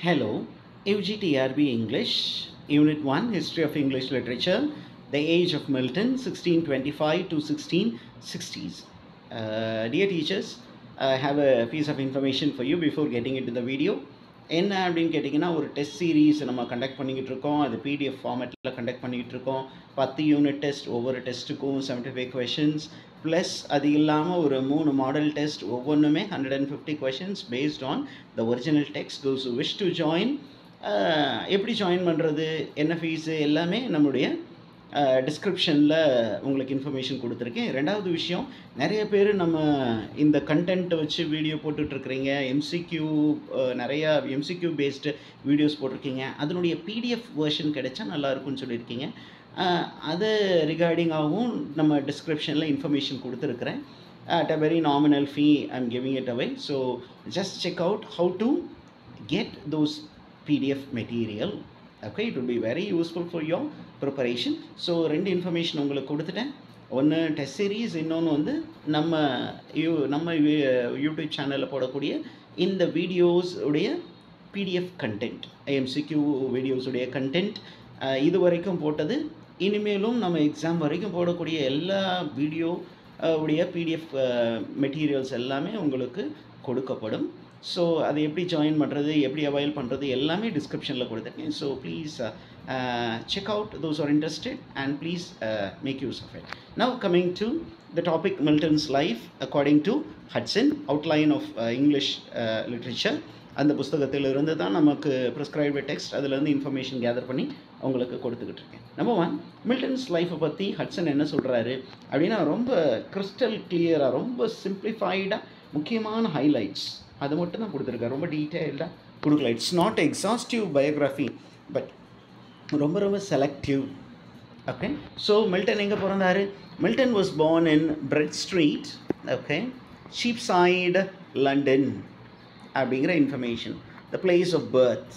Hello, UGTRB English, Unit 1, History of English Literature, The Age of Milton, 1625 to 1660s. Dear teachers, I have a piece of information for you before getting into the video. என்ன அப்படின்னு கேட்டிங்கன்னா, ஒரு test series நம்ம conduct பண்ணிக்கிட்டு இருக்கோம். அது PDF ஃபார்மேட்டில் conduct பண்ணிக்கிட்டு இருக்கோம். 10 யூனிட் டெஸ்ட், ஒவ்வொரு டெஸ்ட்டுக்கும் 75 கொஷின்ஸ் ப்ளஸ் அது இல்லாமல் ஒரு 3 மாடல் டெஸ்ட், ஒவ்வொன்றுமே 150 questions based on the original text. Those who wish to join, எப்படி ஜாயின் பண்ணுறது, என்ன ஃபீஸு, எல்லாமே நம்முடைய டிஸ்கிரிப்ஷனில் உங்களுக்கு இன்ஃபர்மேஷன் கொடுத்துருக்கேன். ரெண்டாவது விஷயம், நிறைய பேர் நம்ம இந்த கண்டென்ட்டை வச்சு வீடியோ போட்டுட்ருக்குறீங்க. எம்சிக்யூ நிறையா எம்சிக்யூ பேஸ்டு வீடியோஸ் போட்டிருக்கீங்க. அதனுடைய பிடிஎஃப் வேர்ஷன் கிடைச்சா நல்லாயிருக்குன்னு சொல்லியிருக்கீங்க. அது ரிகார்டிங்காகவும் நம்ம டிஸ்கிரிப்ஷனில் இன்ஃபர்மேஷன் கொடுத்துருக்குறேன். At a very nominal fee I am giving it away. So just check out how to get those PDF material. Okay, it will be very useful for your preparation. So 2 information உங்களுக்கு கொடுத்துட்டேன். ஒன்று test series, இன்னொன்று வந்து நம்ம YouTube சேனலில் போடக்கூடிய இந்த videos உடைய பிடிஎஃப் கண்டென்ட், எம்சிக்யூ வீடியோஸுடைய கண்டென்ட் இது வரைக்கும் போட்டது. இனிமேலும் நம்ம எக்ஸாம் வரைக்கும் போடக்கூடிய எல்லா வீடியோ உடைய பிடிஎஃப் மெட்டீரியல்ஸ் எல்லாமே உங்களுக்கு கொடுக்கப்படும். ஸோ அதை எப்படி ஜாயின் பண்ணுறது, எப்படி அவைல் பண்ணுறது, எல்லாமே டிஸ்கிரிப்ஷனில் கொடுத்துருக்கேன். So please check out those who are interested and please make use of it. Now coming to the topic, Milton's life according to Hudson, outline of English literature. அந்த புஸ்தகத்தில் இருந்து தான் நமக்கு ப்ரிஸ்கிரைப்டு டெக்ஸ்ட், அதிலேருந்து இன்ஃபர்மேஷன் கேதர் பண்ணி அவங்களுக்கு கொடுத்துக்கிட்டு இருக்கேன். நம்பர் 1, மில்டன்ஸ் லைஃப்பை பற்றி ஹட்சன் என்ன சொல்கிறாரு அப்படின்னா, ரொம்ப கிறிஸ்டல் கிளியராக, ரொம்ப சிம்பிளிஃபைடாக, முக்கியமான ஹைலைட்ஸ் அதை மட்டும் தான் கொடுத்துருக்காரு. ரொம்ப டீட்டெயில்டாக கொடுக்கல. It's not exhaustive biography, but ரொம்ப ரொம்ப செலக்டிவ். ஓகே, ஸோ மில்டன் எங்கே பிறந்தார்? Milton was born in Bread Street, okay, Cheapside, London அப்படிங்கிற information. The place of birth,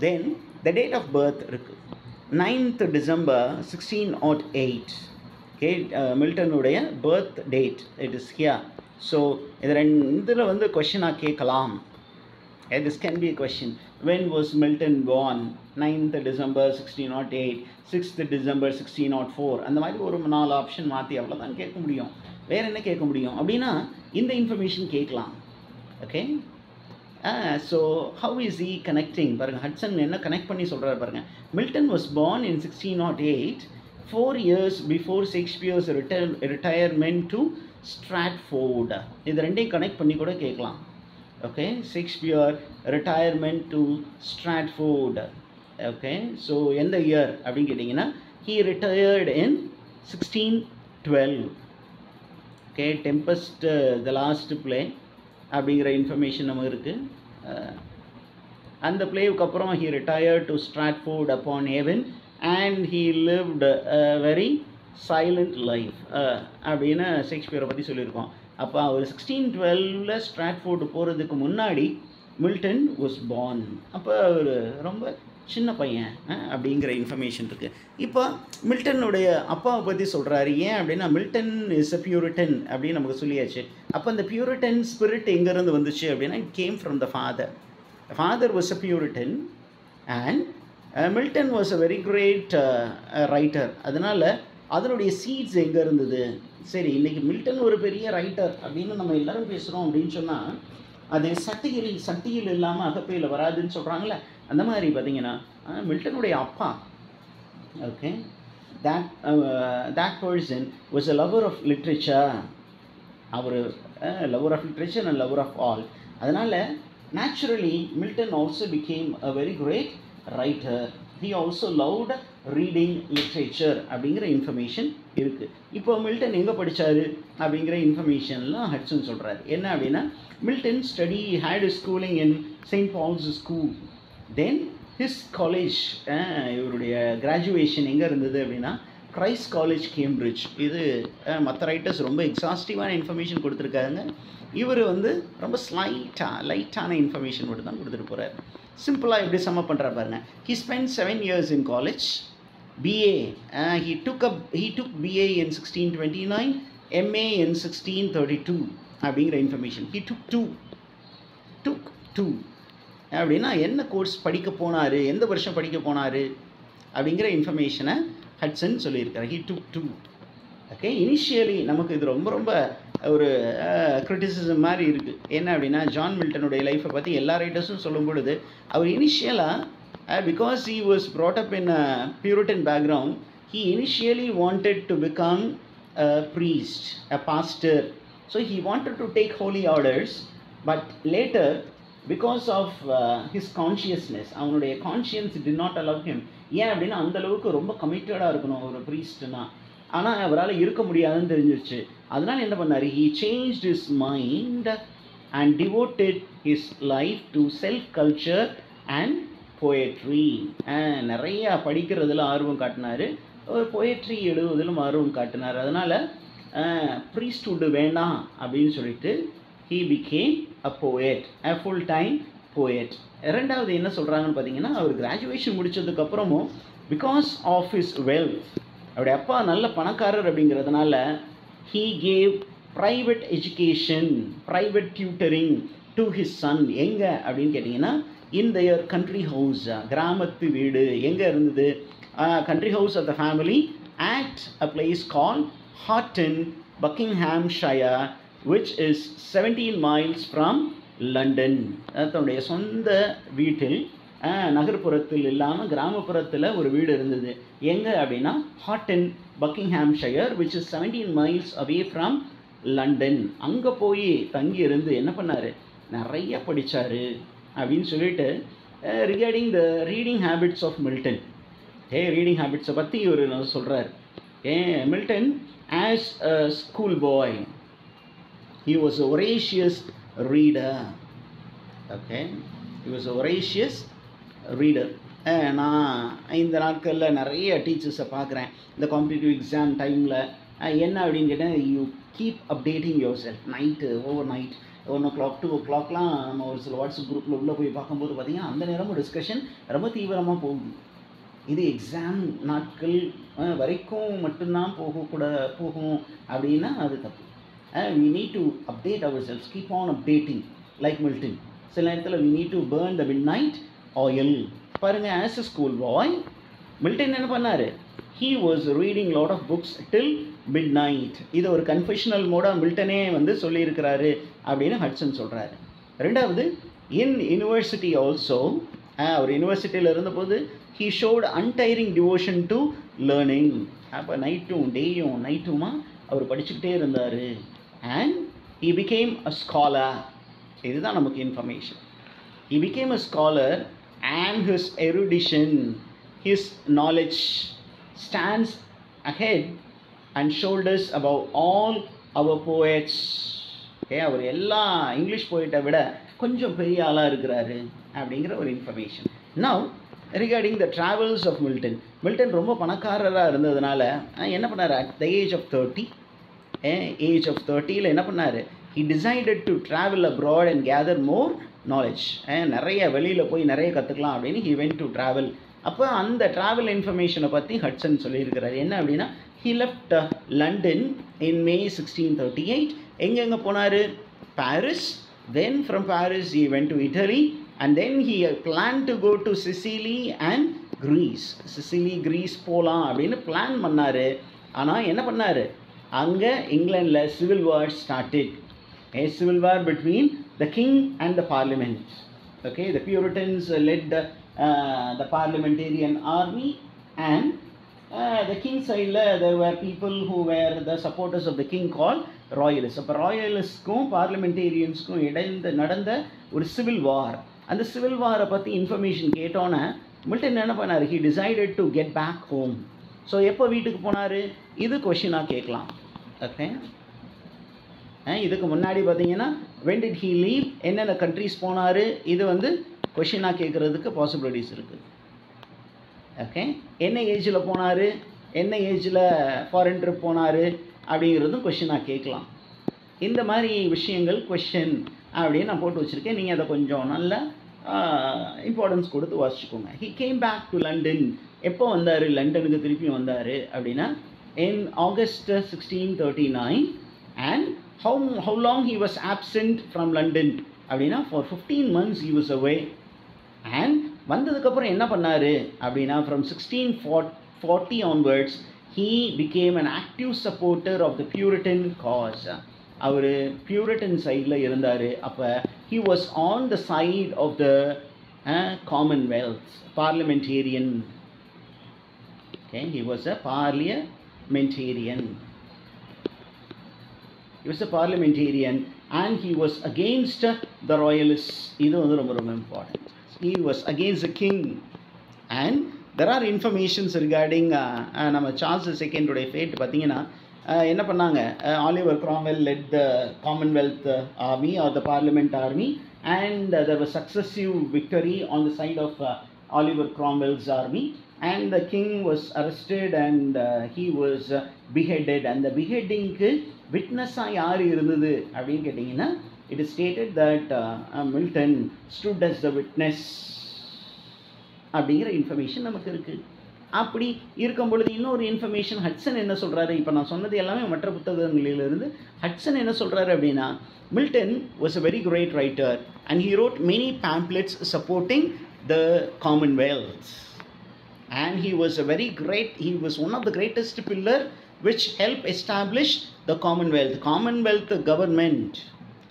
then the date of birth இருக்குது 9th December 1608. ஓகே, மில்டனுடைய birth date it is here. So இதில் வந்து கொஷினாக கேட்கலாம். This can be a question. When was Milton born? 9th December 1608, 6th December 1604. அந்த மாதிரி ஒரு 4 option மாற்றி அவ்வளோதான் கேட்க முடியும். வேறு என்ன கேட்க முடியும் அப்படின்னா, இந்த இன்ஃபர்மேஷன் கேட்கலாம். Okay, so how is he connecting பாருங்கள். ஹட்சன் என்ன கனெக்ட் பண்ணி சொல்கிறார் பாருங்கள். Milton was born in 1608, 4 years before Shakespeare's retirement to Stratford. இது ரெண்டையும் கனெக்ட் பண்ணி கூட கேட்கலாம். Okay, Shakespeare retirement to Stratford. Okay, so எந்த இயர் அப்படின்னு கேட்டிங்கன்னா, he retired in 1612. Okay, Tempest the last play அப்படிங்கிற இன்ஃபர்மேஷன் நமக்கு இருக்குது. அந்த பிளேவுக்கு அப்புறம் he retired to Stratford upon Avon and he lived very silent life அப்படின்னு ஷேக்ஸ்பியரை பற்றி சொல்லியிருக்கோம். அப்போ அவர் 1612 ஸ்ட்ராட்ஃபோர்டு போகிறதுக்கு முன்னாடி மில்டன் வாஸ் born. அப்போ அவர் ரொம்ப சின்ன பையன் அப்படிங்கிற இன்ஃபர்மேஷன் இருக்குது. இப்போ மில்டனுடைய அப்பாவை பற்றி சொல்கிறாரு. ஏன் அப்படின்னா, மில்டன் இஸ் அ பியூரிட்டன் அப்படின்னு நமக்கு சொல்லியாச்சு. அப்போ அந்த பியூரிட்டன் ஸ்பிரிட் எங்கேருந்து வந்துச்சு அப்படின்னா, it came from the father. The father was a Puritan and Milton was a very great writer. அதனால் அதனுடைய சீட்ஸ் எங்கே இருந்தது? சரி, இன்றைக்கி மில்டன் ஒரு பெரிய ரைட்டர் அப்படின்னு நம்ம எல்லோரும் பேசுகிறோம் அப்படின்னு சொன்னால், அது சட்டியில் இல்லாமல் அகப்பையில் வராதுன்னு சொல்கிறாங்களே, அந்த மாதிரி பார்த்திங்கன்னா மில்டனுடைய அப்பா, okay, that person was a lover of literature. அவர் lover of literature and lover of all. அதனால் naturally Milton also became a very great writer. He also loved reading literature அப்படிங்கிற இன்ஃபர்மேஷன் இருக்குது. இப்போ மில்டன் எங்கே படித்தார் அப்படிங்கிற இன்ஃபர்மேஷன்லாம் ஹட்சன் சொல்கிறார். என்ன அப்படின்னா, Milton had his schooling in St. Paul's School. Then his college, இவருடைய கிராஜுவேஷன் எங்கே இருந்தது அப்படின்னா, கிரைஸ்ட் காலேஜ், கேம்பிரிட்ஜ். இது மற்ற ரைட்டர்ஸ் ரொம்ப எக்ஸாஸ்டிவான இன்ஃபர்மேஷன் கொடுத்துருக்காங்க. இவர் வந்து ரொம்ப லைட்டான இன்ஃபர்மேஷன் மட்டும் தான் கொடுத்துட்டு போகிறார். சிம்பிளாக எப்படி சம்மப் பண்ணுறாரு பாருங்கள். He spent 7 years in college. BA, he took BA in 1629, MA in 1632 அப்படிங்கிற இன்ஃபர்மேஷன். He took two அப்படின்னா என்ன கோர்ஸ் படிக்க போனார், எந்த வருஷம் படிக்க போனார் அப்படிங்கிற இன்ஃபர்மேஷனை ஹட்சன் சொல்லியிருக்காரு. He took 2. ஓகே, இனிஷியலி நமக்கு இது ரொம்ப ரொம்ப ஒரு கிரிட்டிசிசம் மாதிரி இருக்குது. என்ன அப்படின்னா, ஜான் மில்டனுடைய லைஃப்பை பற்றி எல்லா ரைட்டர்ஸும் சொல்லும் பொழுது அவர் இனிஷியலாக because he was brought up in a Puritan background, he initially wanted to become a priest, a pastor. So he wanted to take holy orders, but later because of his consciousness, அவனுடைய conscience did not allow him. ஏன் அப்படின்னா அந்தளவுக்கு ரொம்ப கமிட்டடாக இருக்கணும் ஒரு ப்ரீஸ்ட்னா, ஆனால் அவரால் இருக்க முடியாதுன்னு தெரிஞ்சிருச்சு. அதனால் என்ன பண்ணார், he changed his mind and devoted his life to self culture and poetry. நிறையா படிக்கிறதுல ஆர்வம் காட்டினார், ஒரு போயட்ரி எழுதுவதிலும் ஆர்வம் காட்டினார். அதனால் ப்ரீஸ்ட்ஹுட் வேண்டாம் அப்படின்னு சொல்லிட்டு he became a poet, a full time poet. ரெண்டாவது என்ன சொல்கிறாங்கன்னு பார்த்தீங்கன்னா, அவர் கிராஜுவேஷன் முடித்ததுக்கப்புறமும் பிகாஸ் ஆஃப் his wealth, அவருடைய அப்பா நல்ல பணக்காரர் அப்படிங்கிறதுனால he gave private education, private tutoring to his son. எங்கே அப்படின்னு கேட்டிங்கன்னா, in their country house, கிராமத்து வீடு எங்கே இருந்தது, country house of the family at a place called Horton, Buckinghamshire, which is 17 miles from London. தன்னுடைய சொந்த வீட்டில் நகர்ப்புறத்தில் இல்லாமல் கிராமப்புறத்தில் ஒரு வீடு இருந்தது. எங்கே அப்படின்னா ஹாட்டன், Buckinghamshire, which is 17 miles away from London. அங்கே போய் தங்கி இருந்து என்ன பண்ணார், நிறைய படித்தார் அப்படின்னு சொல்லிட்டு regarding the reading habits of Milton. Reading ஹேபிட்ஸை பற்றி இவர் சொல்கிறார். Milton as a school boy, he was a voracious reader. Okay, he was a voracious reader. நான் இந்த நாட்களில் நிறைய டீச்சர்ஸை பார்க்குறேன் இந்த காம்படிட்டிவ் எக்ஸாம் டைமில். என்ன அப்படின்னு கேட்டால், you keep updating your self. Night over night 1 o'clock 2 o'clockலாம் நம்ம ஒரு சில வாட்ஸ்அப் குரூப்பில் உள்ளே போய் பார்க்கும்போது பார்த்திங்கன்னா அந்த நேரமும் டிஸ்கஷன் ரொம்ப தீவிரமாக போகுது. இது எக்ஸாம் நாட்கள் வரைக்கும் மட்டும்தான் போகும் அப்படின்னா அது தப்பு. we need to update ourselves, keep on updating like Milton. சில நேரத்தில் we need to burn the midnight oil. பாருங்கள், as a school boy Milton என்ன பண்ணார், he was reading lot of books till midnight. இது ஒரு கன்ஃபெஷனல் மோடாக மில்டனே சொல்லியிருக்கிறாரு அப்படின்னு ஹட்சன் சொல்கிறாரு. ரெண்டாவது, in university also, அவர் யூனிவர்சிட்டியில் இருந்தபோது he showed untiring devotion to learning. அப்போ நைட்டுமா அவர் படிச்சுக்கிட்டே இருந்தார். and he became a scholar. இதுதான் நமக்கு information. he became a scholar and his erudition, his knowledge stands ahead and shoulders above all our poets. அவர் எல்லா English போயிட்டை விட கொஞ்சம் பெரிய ஆளாக இருக்கிறாரு அப்படிங்கிற ஒரு information. Now regarding the travels of Milton. Milton ரொம்ப பணக்காரராக இருந்ததுனால என்ன பண்ணார், அட் த ஏஜ் ஆஃப் 30 என்ன பண்ணார், he decided to travel abroad and gather more knowledge. நிறைய வெளியில் போய் நிறைய கற்றுக்கலாம் அப்படின்னு he went to travel. அப்போ அந்த ட்ராவல் இன்ஃபர்மேஷனை பற்றி ஹட்சன் சொல்லியிருக்கிறார். என்ன அப்படின்னா, he left London in May 1638. எங்கெங்கே போனார், Paris. then from Paris he went to Italy, and then he planned to go to Sicily and Greece. Greece போகலாம் அப்படின்னு பிளான் பண்ணார். ஆனால் என்ன பண்ணார், அங்கே இங்கிலாண்டில் civil war started. a civil war between the king and the parliament. Okay, the Puritans led the parliamentarian army, and the king side there were people who were the supporters of the king called royalists. அப்போ ராயலிஸ்ட்க்கும் பார்லிமெண்டேரியன்ஸ்க்கும் இடையில் நடந்த ஒரு civil war. அந்த civil வாரை பற்றி information கேட்டோன்னே Milton என்ன பண்ணார், he decided to get back home. So எப்போ வீட்டுக்கு போனார், இது கொஷினாக கேட்கலாம். ஓகே, இதுக்கு முன்னாடி பார்த்தீங்கன்னா when did he leave, என்னென்ன கண்ட்ரிஸ் போனார், இது கொஷினாக கேட்குறதுக்கு பாசிபிலிட்டிஸ் இருக்குது. ஓகே, என்ன ஏஜில் போனார், என்ன ஏஜில் ஃபாரின் ட்ரிப் போனார் அப்படிங்கிறதும் கொஷினாக கேட்கலாம். இந்த மாதிரி விஷயங்கள் கொஷின் அப்படின்னு நான் போட்டு வச்சுருக்கேன். நீங்கள் அதை கொஞ்சம் நல்லா இம்பார்ட்டன்ஸ் கொடுத்து வாசிச்சுக்கோங்க. he came back to London. எப்போ வந்தார், லண்டனுக்கு திருப்பி வந்தார் அப்படின்னா in August 1639. and how long he was absent from London அப்படின்னா for 15 months he was away. And வந்ததுக்கப்புறம் என்ன பண்ணார் அப்படின்னா from 1640 onwards he became an active supporter of the Puritan cause. அவர் பியூரிட்டன் சைடில் இருந்தார். அப்போ he was on the side of the Commonwealth, parliamentarian. Okay, he was a parliamentarian. He was a parliamentarian and he was against the royalists. இது வந்து ரொம்ப ரொம்ப important. He was against the king and there are informations regarding நம்ம Charles செகண்டோடைய fat பார்த்தீங்கன்னா என்ன பண்ணாங்க, Oliver Cromwell led the Commonwealth army or the Parliament army and there was successive victory on the side of Oliver Cromwell's army and the king was arrested and he was beheaded. and the beheadingக்கு விட்னஸாக யார் இருந்தது அப்படின்னு கேட்டிங்கன்னா it is stated that Milton stood as the witness அப்படிங்கிற information நமக்கு இருக்குது. அப்படி இருக்கும் பொழுது இன்னொரு இன்ஃபர்மேஷன் ஹட்சன் என்ன சொல்கிறாரு, இப்போ நான் சொன்னது எல்லாமே மற்ற புத்தகங்களிலிருந்து ஹட்சன் என்ன சொல்கிறாரு அப்படின்னா, Milton was a very great writer and he wrote many pamphlets supporting the Commonwealth and he was a very great, he was one of the greatest pillar which helped establish the Commonwealth government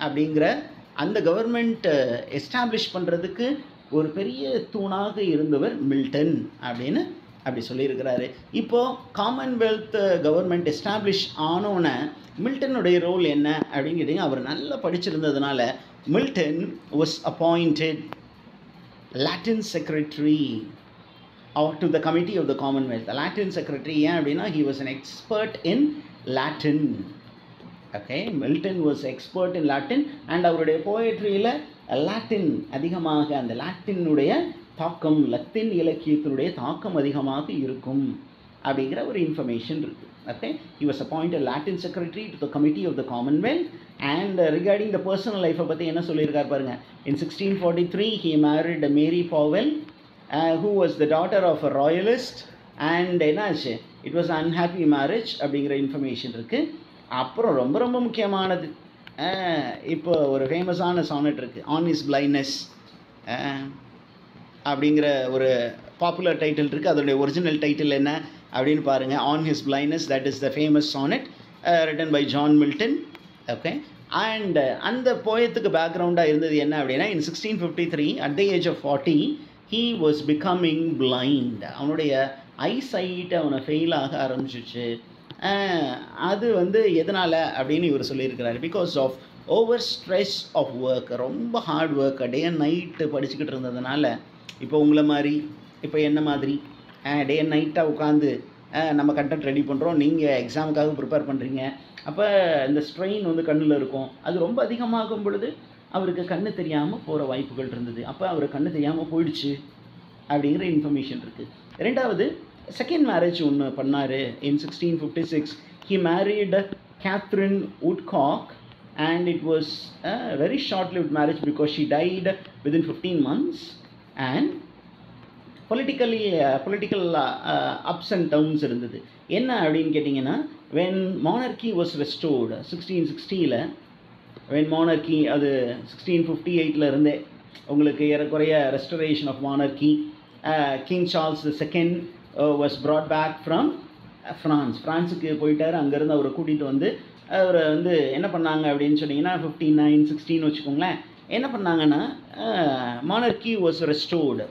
அப்படிங்கிற அந்த government establish பண்ணுறதுக்கு ஒரு பெரிய தூணாக இருந்தவர் Milton அப்படின்னு அப்படி சொல்லியிருக்கிறாரு. இப்போது காமன்வெல்த் கவர்மெண்ட் எஸ்டாப்ளிஷ் ஆனோன்னே மில்டனுடைய ரோல் என்ன அப்படின்னு கேட்டிங்கன்னா, அவர் நல்லா படிச்சிருந்ததுனால Milton was appointed Latin secretary to the committee of the Commonwealth. The Latin secretary ஏன் அப்படின்னா he was an expert in Latin. Okay, Milton was expert in Latin and அவருடைய போயட்ரியில் லாட்டின் அதிகமாக, அந்த லாட்டினுடைய தாக்கம், லத்தீன் இலக்கியத்தினுடைய தாக்கம் அதிகமாக இருக்கும் அப்படிங்கிற ஒரு இன்ஃபர்மேஷன் இருக்குது. Okay, he was appointed Latin secretary to the committee of the Commonwealth and regarding the personal life பற்றி என்ன சொல்லியிருக்கார் பாருங்க. In 1643 he married Mary Powell who was the daughter of a royalist and என்னாச்சு, it was an unhappy marriage அப்படிங்கிற information இருக்குது. அப்புறம் ரொம்ப ரொம்ப முக்கியமானது, இப்போ ஒரு ஃபேமஸான சானட் இருக்குது, ஆன் ஹிஸ் பிளைண்ட்னஸ் அப்படிங்கிற ஒரு பாப்புலர் டைட்டில் இருக்குது. அதோடைய ஒரிஜினல் டைட்டில் என்ன அப்படின்னு பாருங்கள், on his blindness, that is the famous sonnet written by John Milton. Okay, and அந்த போயத்துக்கு பேக்ரவுண்டாக இருந்தது என்ன அப்படின்னா, in 1653 at the age of 40 he was becoming blind. அவனுடைய ஐசைட் அவனை ஃபெயில் ஆக ஆரம்பிச்சிச்சு. அது வந்து எதனால் அப்படின்னு இவர் சொல்லியிருக்கிறாரு, because of over stress of work, ரொம்ப hard work, day and night படிச்சுக்கிட்டு இருந்ததுனால. இப்போ உங்களை மாதிரி, இப்போ என்ன மாதிரி டே அண்ட் நைட்டாக உட்காந்து நம்ம கண்டென்ட் ரெடி பண்ணுறோம், நீங்கள் எக்ஸாமுக்காக ப்ரிப்பேர் பண்ணுறீங்க. அப்போ இந்த ஸ்ட்ரெயின் வந்து கண்ணில் இருக்கும். அது ரொம்ப அதிகமாகும் பொழுது அவருக்கு கண்ணு தெரியாமல் போகிற வாய்ப்புகள் இருந்தது. அப்போ அவருக்கு கண்ணு தெரியாமல் போயிடுச்சு அப்படிங்கிற இன்ஃபர்மேஷன் இருக்குது. ரெண்டாவது, செகண்ட் மேரேஜ் ஒன்று பண்ணார். இன் 1656 he married Catherine Woodcock and it was a very short-lived marriage because she died within 15 months and political ups and downs இருந்தது. என்ன அப்படின்னு கேட்டிங்கன்னா, when monarchy was restored 1660ல், when monarchy, அது 1658ல் இருந்தே உங்களுக்கு ஏறக்குறைய restoration of monarchy, king Charles II was brought back from ஃப்ரான்ஸுக்கு போயிட்டார். அங்கேருந்து அவரை கூட்டிகிட்டு வந்து அவரை வந்து என்ன பண்ணாங்க அப்படின்னு சொன்னிங்கன்னா 59-16 வச்சுக்கோங்களேன். என்ன பண்ணாங்கன்னா, monarchy was restored,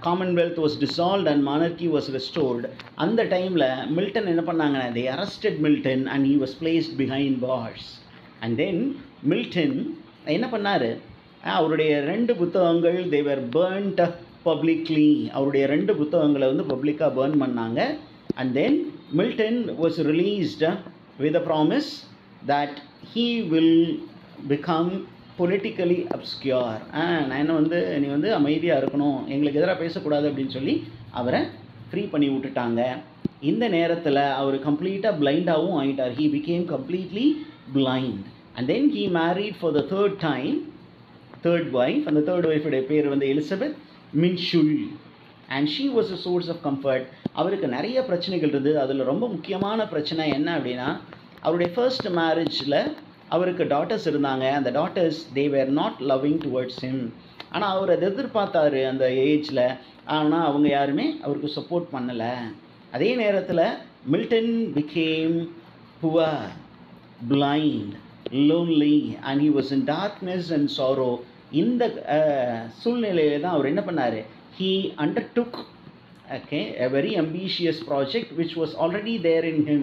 Commonwealth was dissolved and monarchy was restored. அந்த டைமில் மில்டன் என்ன பண்ணாங்க, they arrested Milton and he was placed behind bars. and then Milton என்ன பண்ணார், அவருடைய 2 புத்தகங்கள் they were burnt publicly. அவருடைய 2 புத்தகங்களை வந்து பப்ளிக்காக பேர்ன் பண்ணாங்க. and then Milton was released with a promise that he will become politically obscure. நான் வந்து நீ வந்து அமைதியாக இருக்கணும், எங்களுக்கு எதிராக பேசக்கூடாது அப்படின்னு சொல்லி அவரை ஃப்ரீ பண்ணி விட்டுட்டாங்க. இந்த நேரத்தில் அவர் கம்ப்ளீட்டாக பிளைண்டாகவும் ஆகிட்டார். he became completely blind. and then he married for the third wife. அந்த third wife உடைய பேர் வந்து Elizabeth மின்ஷுல் and she was a source of comfort. அவருக்கு நிறைய பிரச்சனைகள் இருந்தது. அதில் ரொம்ப முக்கியமான பிரச்சனை என்ன அப்படின்னா, அவருடைய ஃபர்ஸ்ட் மேரேஜில் அவருக்கு டாட்டர்ஸ் இருந்தாங்க. அந்த daughters they were not loving towards him. ஆனால் அவர் அதை எதிர்பார்த்தாரு அந்த ஏஜில். ஆனால் அவங்க யாருமே அவருக்கு சப்போர்ட் பண்ணலை. அதே நேரத்தில் Milton became poor, blind, lonely and he was in darkness and sorrow. இந்த சூழ்நிலையில தான் அவர் என்ன பண்ணார்? He undertook a very ambitious project which was already there in him.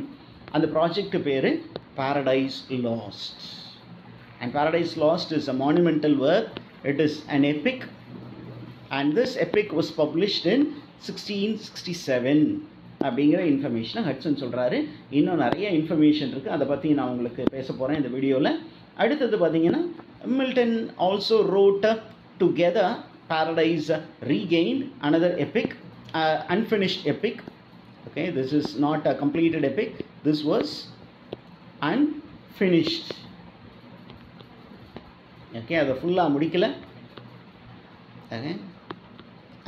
அந்த ப்ராஜெக்ட் பேர் Paradise Lost. And Paradise Lost is a monumental work. It is an epic, and this epic was published in 1667 அப்படிங்கிற இன்ஃபர்மேஷனை ஹட்சன் சொல்கிறாரு. இன்னும் நிறைய information இருக்குது, அதை பற்றி நான் உங்களுக்கு பேச போகிறேன் இந்த வீடியோவில். அடுத்தது பார்த்தீங்கன்னா Milton also road together Paradise Regained, another epic, unfinished epic. Okay, this is not a completed epic, this was unfinished. Okay, அதை ஃபுல்லாக முடிக்கல. Okay,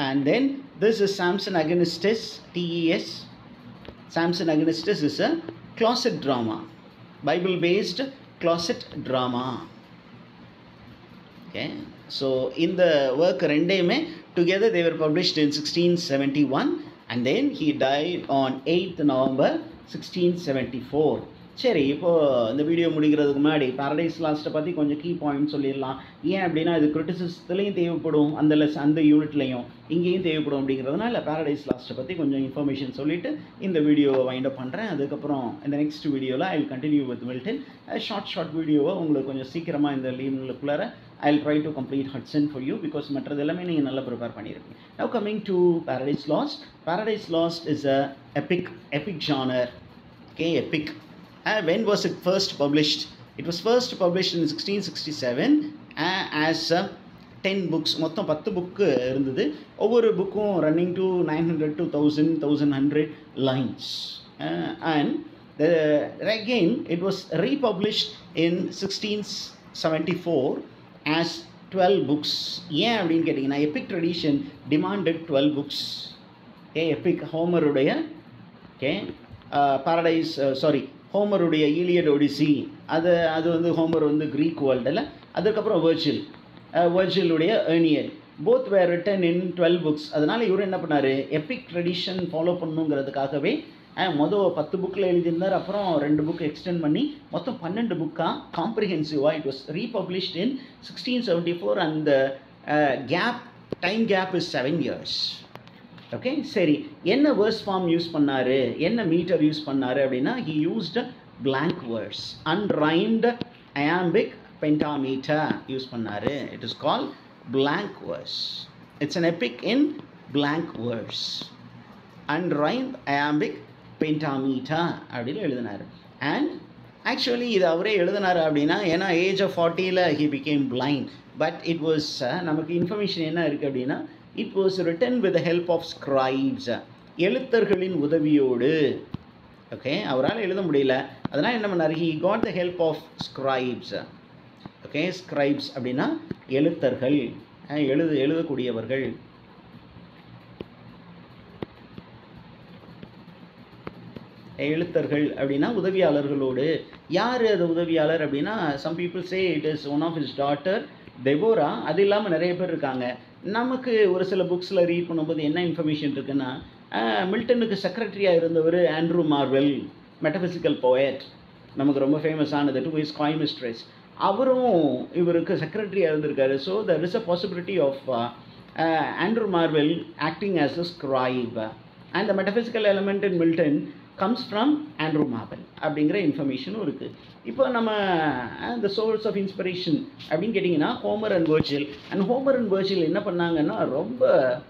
and then this is Samson Agonistes, TES. Samson Agonistes is a closet drama, Bible based closet drama. Okay, so in the work rendeyume together they were published in 1671 and then he died on 8th November 1674. சரி, இப்போது இந்த video முடிக்கிறதுக்கு முன்னாடி Paradise Lost பற்றி கொஞ்சம் key point சொல்லிடலாம். ஏன் அப்படின்னா இது கிரிட்டிசிசத்துலேயும் தேவைப்படும், அந்த யூனிட்லையும் இங்கேயும் தேவைப்படும். அப்படிங்கிறதுனால Paradise Lost பற்றி கொஞ்சம் இன்ஃபர்மேஷன் சொல்லிவிட்டு இந்த வீடியோவை வைண்ட் அப் பண்ணுறேன். அதுக்கப்புறம் இந்த நெக்ஸ்ட் வீடியோவில் I will continue with Milton. Short வீடியோவை உங்களுக்கு கொஞ்சம் சீக்கிரமாக இந்த லீவ்னுக்குள்ளார I will try to complete Hudson for you, because மற்றது எல்லாமே நீங்கள் நல்லா ப்ரிப்பேர் பண்ணியிருப்பீங்க. Now coming to Paradise Lost. Paradise Lost is a epic genre. Okay, epic. When was it first published? It was first published in 1667 as 10 books. மொத்தம் 10 book இருந்தது. ஒவ்வொரு புக்கும் running to 900 to 1100 lines. And again it was republished in 1674 as 12 books. ஏன் அப்படின்னு கேட்டிங்கன்னா epic tradition demanded 12 books. Okay, epic ஹோமருடைய ஹோமருடைய Iliad Odyssey, அது வந்து ஹோமர் வந்து க்ரீக் வேர்ல்டில். அதுக்கப்புறம் வெர்ஜிலுடைய ஏர்னியல், both were written in 12 books. அதனால் இவர் என்ன பண்ணார், எபிக் ட்ரெடிஷன் ஃபாலோ பண்ணுங்கிறதுக்காகவே மொதல் 10 புக்கில் எழுதியிருந்தார். அப்புறம் 2 புக் எக்ஸ்டெண்ட் பண்ணி மொத்தம் 12 புக்காக காம்ப்ரிஹென்சிவாக it was republished in 1674 and time gap is 7 years. Okay, சரி, என்ன வேர்ஸ் ஃபார்ம் யூஸ் பண்ணார், என்ன மீட்டர் யூஸ் பண்ணார் அப்படின்னா he used blank verse, unrhymed iambic pentameter use பண்ணார். it is called blank verse. it's an epic in blank verse, unrhymed iambic pentameter அப்படின்னு எழுதினார். And actually இது அவரே எழுதினார் அப்படின்னா, ஏன்னா age of 40 he became blind, but it was நமக்கு information என்ன இருக்குது அப்படின்னா it was written with the help of scribes, எழுத்தர்களின் உதவியோடு. ஓகே, அவரால் எழுத முடியல, அதனால் என்ன பண்ணார், he got the help of scribes. Okay, scribes அப்படின்னா எழுத்தர்கள், எழுதக்கூடியவர்கள். எழுத்தர்கள் அப்படின்னா உதவியாளர்களோடு. யார் அது உதவியாளர் அப்படின்னா, some people say it is one of his daughter Deborah. அது இல்லாமல் நிறைய பேர் இருக்காங்க. நமக்கு ஒரு சில புக்ஸில் ரீட் பண்ணும்போது என்ன இன்ஃபர்மேஷன் இருக்குன்னா, மில்டனுக்கு செக்ரட்டரியாக இருந்தவர் ஆண்ட்ரூ மார்வெல், மெட்டபிசிக்கல் போயட், நமக்கு ரொம்ப ஃபேமஸானது, டு ஹிஸ் காய் மிஸ்ட்ரஸ், அவரும் இவருக்கு செக்ரட்டரியாக இருந்திருக்காரு. So there is a possibility of Andrew Marvell acting as a scribe, and the metaphysical element in Milton comes from Andrew Marvell அப்படிங்கிற இன்ஃபர்மேஷனும் இருக்குது. இப்போ நம்ம the source of inspiration அப்படின்னு கேட்டிங்கன்னா Homer and Virgil. And Homer and Virgil என்ன பண்ணாங்கன்னா ரொம்ப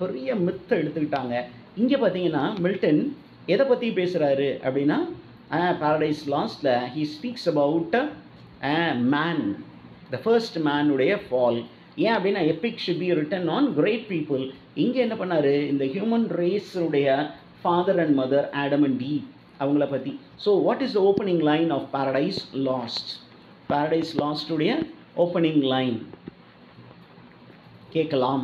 பெரிய மித்தை எடுத்துக்கிட்டாங்க. இங்கே பார்த்தீங்கன்னா மில்டன் எதை பற்றி பேசுகிறாரு அப்படின்னா, Paradise Lostல he speaks about man, the first man-உடைய fall. ஏன் அப்படின்னா Epic should be written on great people. இங்கே என்ன பண்ணார், இந்த ஹியூமன் ரேஸுடைய father and mother Adam and Eve அவங்கள பற்றி. So what is the opening line of Paradise Lost? Paradise Lost-உடைய ஓப்பனிங் லைன் கேட்கலாம்.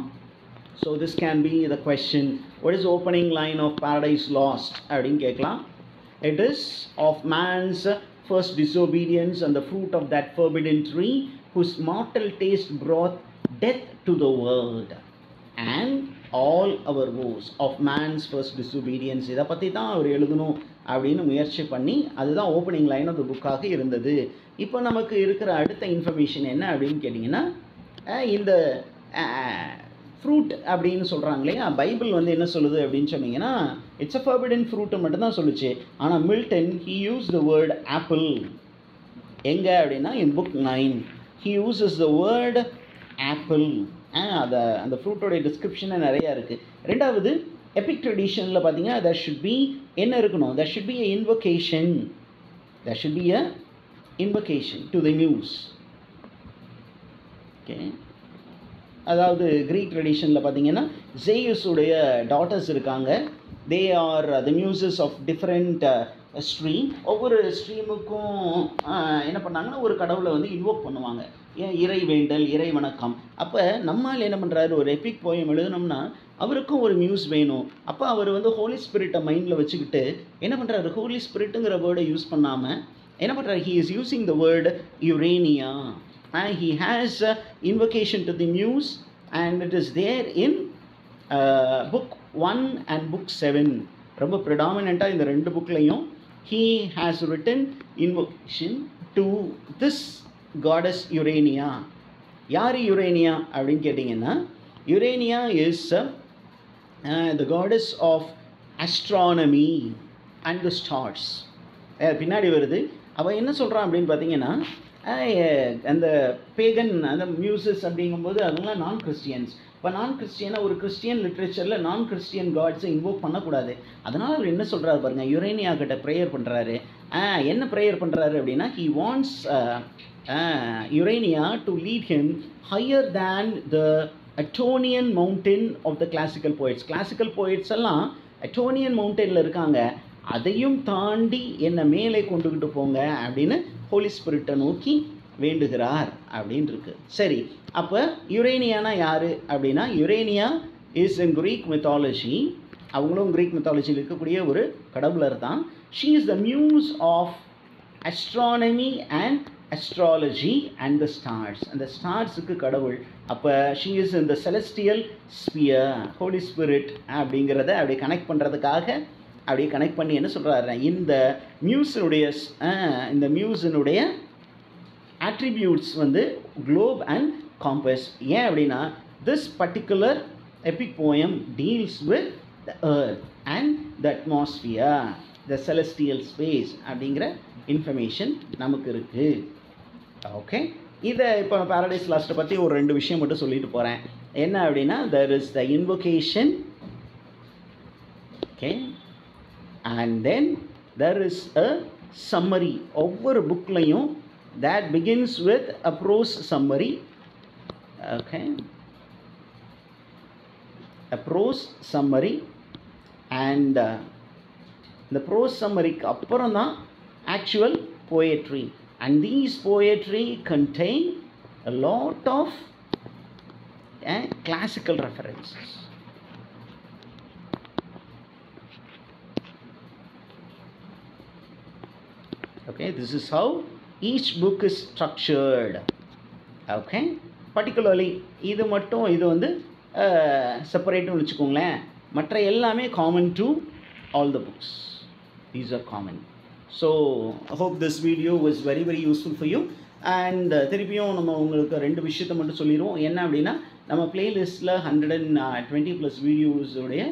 So this can be the question, what is opening line of Paradise Lost அப்படின்னு கேட்கலாம். It is of man's first disobedience and the fruit of that forbidden tree whose mortal taste brought death to the world and all our woes of man's first disobedience. இதை பற்றி தான் அவர் எழுதணும் அப்படின்னு முயற்சி பண்ணி அதுதான் ஓப்பனிங் லைன் ஆஃப் த புக்காக இருந்தது. இப்போ நமக்கு இருக்கிற அடுத்த இன்ஃபர்மேஷன் என்ன அப்படின்னு கேட்டிங்கன்னா, இந்த ஃப்ரூட் அப்படின்னு சொல்கிறாங்க இல்லையா, பைபிள் வந்து என்ன சொல்லுது அப்படின்னு சொன்னீங்கன்னா, இட்ஸ் அ ஃபர்பிடன் ஃப்ரூட்டு மட்டும்தான் சொல்லுச்சு. ஆனால் Milton he use the word apple. எங்கே அப்படின்னா இன் book 9 he uses the word apple. அந்த ஃப்ரூட்டோடைய டிஸ்கிரிப்ஷனே நிறையா இருக்குது. ரெண்டாவது எபிக் ட்ரெடிஷனில் பார்த்தீங்கன்னா there should be என்ன இருக்கணும், there should be a invocation, there should be a invocation to the muse. Okay, அதாவது க்ரீக் ட்ரெடிஷனில் பார்த்தீங்கன்னா ஜேயுஸுடைய டாட்டர்ஸ் இருக்காங்க. They are the muses of different stream. ஒவ்வொரு ஸ்ட்ரீமுக்கும் என்ன பண்ணாங்கன்னா ஒரு கடவுளை வந்து இன்வோக் பண்ணுவாங்க. ஏன் இறை வேண்டல், இறை வணக்கம். அப்போ நம்மால் என்ன பண்ணுறாரு, ஒரு எபிக் போயம் எழுதணும்னா அவருக்கும் ஒரு மியூஸ் வேணும். அப்போ அவர் வந்து ஹோலி ஸ்பிரிட்டை மைண்டில் வச்சுக்கிட்டு என்ன பண்ணுறாரு, ஹோலி ஸ்பிரிட்டுங்கிற வேர்டை யூஸ் பண்ணாமல் என்ன பண்ணுறாரு, he is using the word Urania. He has invocation to the muse and it is there in book 1 and book 7. ரொம்ப predominant-ஆ இந்த ரெண்டு புக்லையும் he has written invocation to this goddess Urania. யார் யுரேனியா அப்படின்னு கேட்டிங்கன்னா, Urania is the goddess of astronomy and the stars. பின்னாடி வருது. அவள் என்ன சொல்கிறான் அப்படின்னு பார்த்தீங்கன்னா, அந்த பேகன் அந்த மியூசஸ் அப்படிங்கும்போது அவங்களாம் நான் கிறிஸ்டியன்ஸ். இப்போ நான் கிறிஸ்டியனாக ஒரு கிறிஸ்டியன் லிட்ரேச்சரில் நான் கிறிஸ்டியன் காட்ஸை இன்வோக் பண்ணக்கூடாது. அதனால் அவர் என்ன சொல்கிறாரு பாருங்கள், யுரேனியா கிட்ட ப்ரேயர் பண்ணுறாரு. என்ன ப்ரேயர் பண்ணுறாரு அப்படின்னா, he wants Urania to lead him higher than the Aonian mountain of the classical poets. Classical poets எல்லாம் அட்டோனியன் மவுண்டனில் இருக்காங்க, அதையும் தாண்டி என்னை மேலே கொண்டுக்கிட்டு போங்க அப்படின்னு ஹோலி ஸ்பிரிட்டை நோக்கி வேண்டுகிறார் அப்படின்னு இருக்கு. சரி, அப்போ யுரேனியானா யார் அப்படின்னா, Urania is in Greek mythology. அவங்களும் கிரீக் மித்தாலஜியில் இருக்கக்கூடிய ஒரு கடவுளர் தான். She is the muse of astronomy and astrology and the stars. அந்த ஸ்டார்ஸுக்கு கடவுள். அப்போ she is in the celestial sphere. Holy spirit அப்படிங்கிறத அப்படி கனெக்ட் பண்ணுறதுக்காக அப்படியே கனெக்ட் பண்ணி என்ன சொல்கிறாரு, இந்த மியூஸினுடைய attributes வந்து globe and compass. ஏன் அப்படின்னா, this particular epic poem deals with the earth and the atmosphere, the celestial space அப்படிங்கிற இன்ஃபர்மேஷன் நமக்கு இருக்குது. ஓகே, இதை இப்போ பாரடைஸ் லாஸ்ட்டை பற்றி ஒரு 2 விஷயம் மட்டும் சொல்லிட்டு போகிறேன். என்ன அப்படின்னா, there is the invocation, okay, and then there is a summary. ஒவ்வொரு புக்லையும் that begins with a prose summary. Okay, a prose summary and the prose summary க்கு அப்புறம் தான் actual poetry, and these poetry contain a lot of classical references. Okay, this is how each book is structured. Okay, particularly இது மட்டும் இது வந்து செப்பரேட்னு வச்சுக்கோங்களேன். மற்ற எல்லாமே common to all the books. These are common. So I hope this video was very very useful for you. And திருப்பியும் நம்ம உங்களுக்கு 2 விஷயத்தை மட்டும் சொல்லிடுவோம். என்ன அப்படின்னா, நம்ம பிளேலிஸ்ட்டில் 120+ வீடியோஸுடைய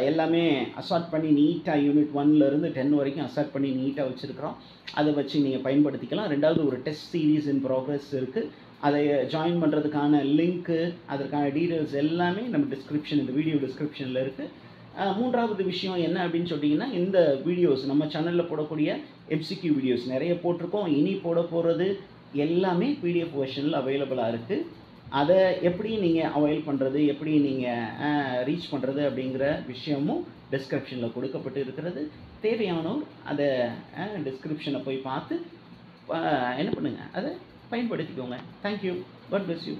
எல்லாமே அசார்ட் பண்ணி நீட்டாக யூனிட் 1லேருந்து 10 வரைக்கும் அசார்ட் பண்ணி நீட்டாக வச்சுருக்கிறோம். அதை வச்சு நீங்கள் பயன்படுத்திக்கலாம். ரெண்டாவது ஒரு டெஸ்ட் சீரீஸ் இன் ப்ராக்ரஸ் இருக்குது. அதை ஜாயின் பண்ணுறதுக்கான லிங்க்கு, அதற்கான டீட்டெயில்ஸ் எல்லாமே நம்ம டிஸ்கிரிப்ஷன், இந்த வீடியோ டிஸ்கிரிப்ஷனில் இருக்குது. மூன்றாவது விஷயம் என்ன அப்படின்னு சொல்லிட்டிங்கன்னா, இந்த வீடியோஸ் நம்ம சேனலில் போடக்கூடிய எம்சிக்யூ வீடியோஸ் நிறைய போட்டிருக்கோம். இனி போட போகிறது எல்லாமே பிடிஎஃப் வெர்ஷனில் அவைலபிளாக இருக்குது. அதை எப்படி நீங்கள் அவைல் பண்ணுறது, எப்படி நீங்கள் ரீச் பண்ணுறது அப்படிங்கிற விஷயமும் டிஸ்கிரிப்ஷனில் கொடுக்கப்பட்டு இருக்கிறது. தேவையானோர் அதை டிஸ்கிரிப்ஷனை போய் பார்த்து என்ன பண்ணுங்கள், அதை பயன்படுத்திக்கோங்க. தேங்க்யூ. God bless you.